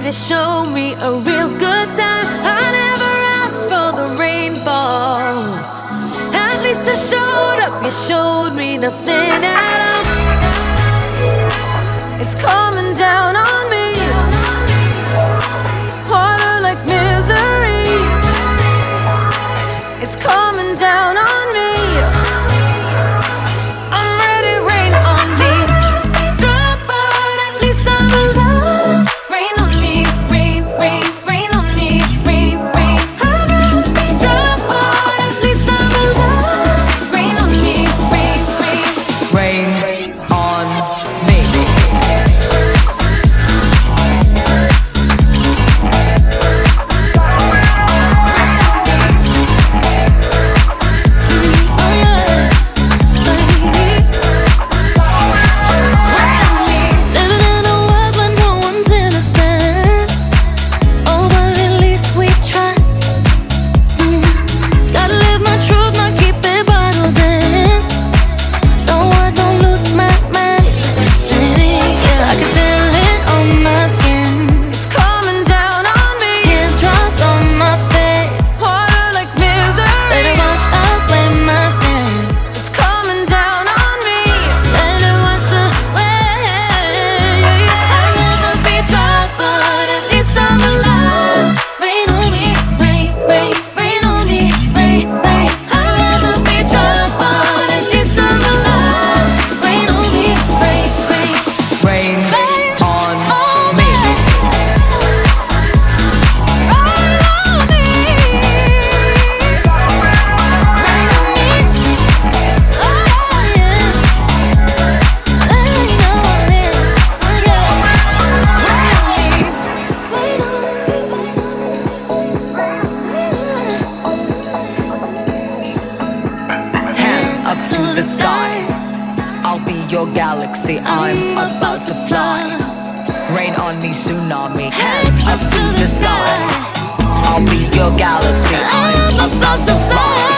to show me a real good time. I never asked for the rainfall. At least I showed up, you showed me nothing at all. It's coming down on me, water like misery. It's coming down on me. I'm ready, rain on me. Drop, but at least I'm alive. Rain on me, rain, rain, rain on me, rain, rain. I'd rather be drop, but at least I'm alive. Rain on me, rain, rain. Rain on me. Up to the sky, I'll be your galaxy, I'm about to fly. Rain on me, tsunami, hands up to the sky. I'll be your galaxy, I'm about to fly.